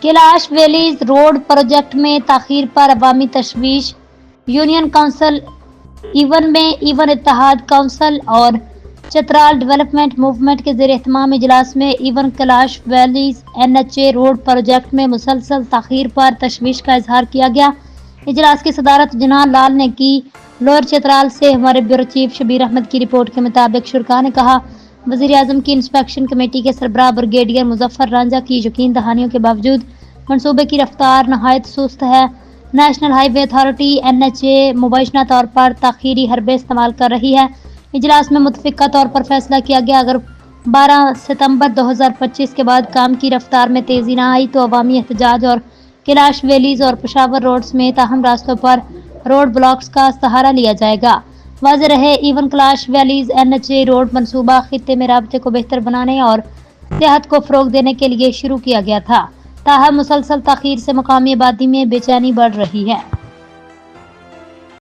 Kailash valleys road project میں تاخیر پر عوامی تشویش، یونین کونسل ایون میں ایون اتحاد کونسل اور چترال ڈیولپمنٹ موومنٹ کے زیر اہتمام اجلاس میں Ayun Kalash valleys NHA road project میں مسلسل تاخیر پر تشویش کا اظہار کیا گیا۔ اجلاس کی صدارت جنان لال نے کی۔ لوئر چترال سے ہمارے بیورو چیف شبیر احمد کی رپورٹ کے مطابق شرکاء نے کہا، وزیر اعظم کی انسپیکشن کمیٹی کے سربراہ بریگیڈیئر مظفر رانجھا کی یقین دہانیوں کے باوجود منصوبے کی رفتار نہایت سست ہے۔ نیشنل ہائی وے اتھارٹی NHA مبینہ طور پر تاخیری حربے استعمال کر رہی ہے۔ اجلاس میں متفقہ طور پر فیصلہ کیا گیا، اگر 12 ستمبر 2025 کے بعد کام کی رفتار میں تیزی نہ آئی تو عوامی احتجاج اور کیلاش ویلیز اور پشاور روڈ سمیت اہم راستوں پر روڈ بلاکس کا سہارا لیا جائے گا۔ واضح رہے، Ayun Kalash valleys NHA road منصوبہ خطے میں رابطے کو بہتر بنانے اور سیاحت کو فروغ دینے کے لیے شروع کیا گیا تھا، تاہم مسلسل تاخیر سے مقامی آبادی میں بے چینی بڑھ رہی ہے۔